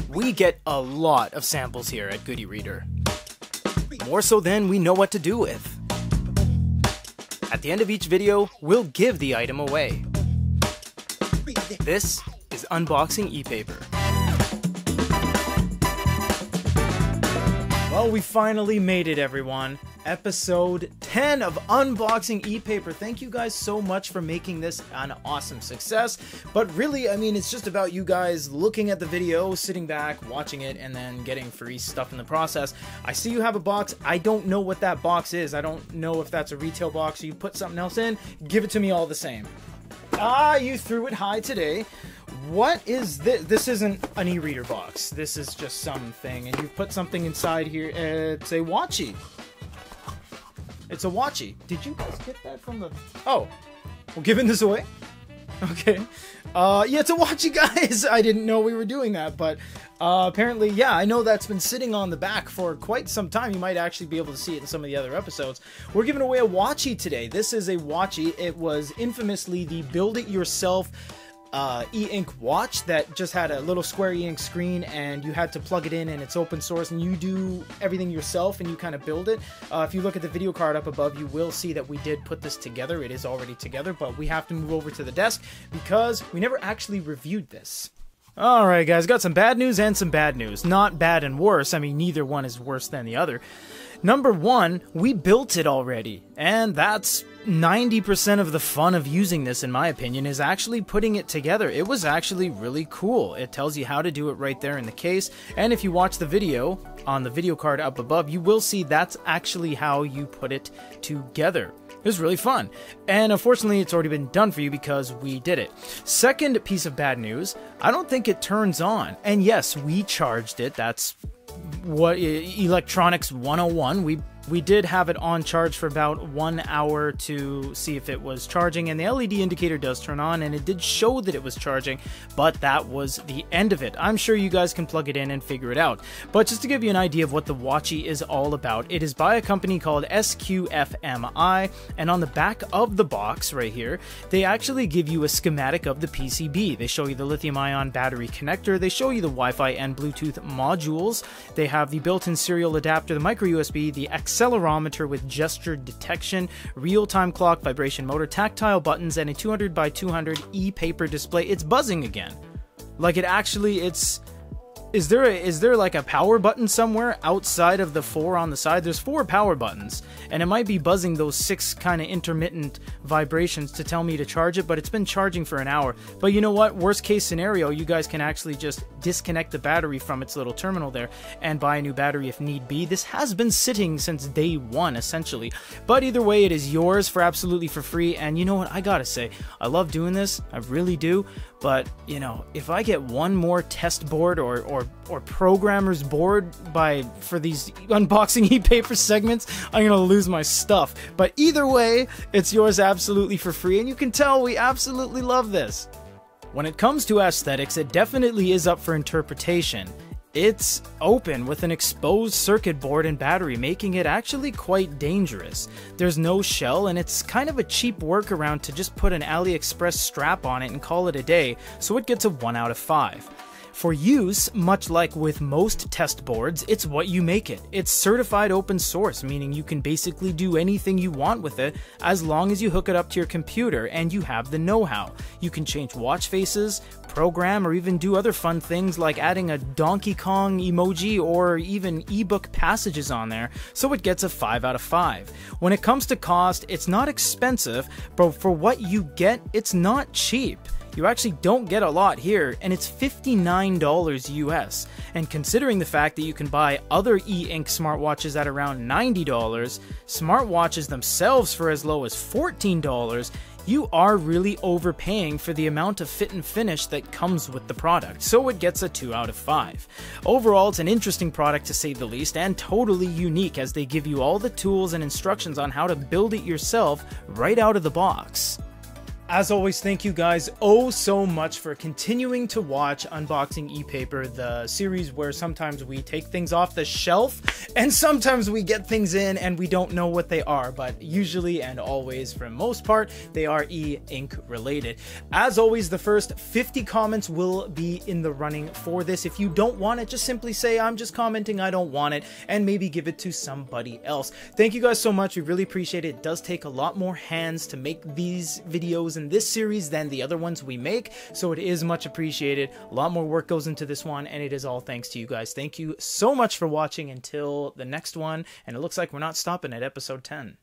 We get a lot of samples here at Good EREADER. More so than we know what to do with. At the end of each video, we'll give the item away. This is Unboxing ePaper. Well, we finally made it, everyone. Episode 10 of Unboxing ePaper. Thank you guys so much for making this an awesome success. But really, I mean, it's just about you guys looking at the video, sitting back, watching it, and then getting free stuff in the process. I see you have a box. I don't know what that box is. I don't know if that's a retail box or you put something else in. Give it to me all the same. Ah, you threw it high today. What is this? This isn't an e-reader box. This is just something, and you've put something inside here. It's a WATCHY. It's a WATCHY. Did you guys get that from the... Oh, we're giving this away? Okay. Yeah, it's a WATCHY, guys. I didn't know we were doing that, but apparently, yeah, I know that's been sitting on the back for quite some time. You might actually be able to see it in some of the other episodes. We're giving away a WATCHY today. This is a WATCHY. It was infamously the build-it-yourself e-ink watch that just had a little square e-ink screen, and you had to plug it in, and it's open source, and you do everything yourself, and you kind of build it. If you look at the video card up above, you will see that we did put this together. It is already together, but we have to move over to the desk because we never actually reviewed this. Alright guys, got some bad news and some bad news. Not bad and worse, I mean neither one is worse than the other. Number one, we built it already, and that's 90% of the fun of using this, in my opinion, is actually putting it together. It was actually really cool. It tells you how to do it right there in the case, and if you watch the video on the video card up above, you will see that's actually how you put it together. It was really fun, and unfortunately it's already been done for you because we did it. Second piece of bad news, I don't think it turns on, and yes, we charged it. That's what electronics 101. We did have it on charge for about 1 hour to see if it was charging, and the LED indicator does turn on, and it did show that it was charging, but that was the end of it. I'm sure you guys can plug it in and figure it out. But just to give you an idea of what the WATCHY is all about, it is by a company called SQMFI, and on the back of the box right here, they actually give you a schematic of the PCB. They show you the lithium-ion battery connector, they show you the Wi-Fi and Bluetooth modules, they have the built-in serial adapter, the micro USB, the accelerometer with gesture detection, real-time clock, vibration motor, tactile buttons, and a 200 by 200 ePaper display. It's buzzing again. Like it actually, it's... Is there like a power button somewhere outside of the 4 on the side? There's 4 power buttons, and it might be buzzing those 6 kind of intermittent vibrations to tell me to charge it, but it's been charging for an hour. But you know what? Worst case scenario, you guys can actually just disconnect the battery from its little terminal there and buy a new battery if need be. This has been sitting since day 1, essentially. But either way, it is yours for absolutely for free, and you know what? I gotta say, I love doing this. I really do. But, you know, if I get one more test board or programmer's board for these unboxing ePaper segments, I'm gonna lose my stuff. But either way, it's yours absolutely for free, and you can tell we absolutely love this. When it comes to aesthetics, it definitely is up for interpretation. It's open with an exposed circuit board and battery, making it actually quite dangerous. There's no shell, and it's kind of a cheap workaround to just put an AliExpress strap on it and call it a day, so it gets a 1 out of 5. For use, much like with most test boards, it's what you make it. It's certified open source, meaning you can basically do anything you want with it as long as you hook it up to your computer and you have the know-how. You can change watch faces, program, or even do other fun things like adding a Donkey Kong emoji or even ebook passages on there, so it gets a 5 out of 5. When it comes to cost, it's not expensive, but for what you get, it's not cheap. You actually don't get a lot here, and it's $59 US. And considering the fact that you can buy other e-ink smartwatches at around $90, smartwatches themselves for as low as $14, you are really overpaying for the amount of fit and finish that comes with the product, so it gets a 2 out of 5. Overall, it's an interesting product to say the least, and totally unique as they give you all the tools and instructions on how to build it yourself right out of the box. As always, thank you guys oh so much for continuing to watch Unboxing ePaper, the series where sometimes we take things off the shelf and sometimes we get things in and we don't know what they are, but usually and always, for the most part, they are e-ink related. As always, the first 50 comments will be in the running for this. If you don't want it, just simply say, I'm just commenting, I don't want it, and maybe give it to somebody else. Thank you guys so much. We really appreciate it. It does take a lot more hands to make these videos in this series than the other ones we make, so it is much appreciated. A lot more work goes into this one, and it is all thanks to you guys. Thank you so much for watching until the next one, and it looks like we're not stopping at episode 10.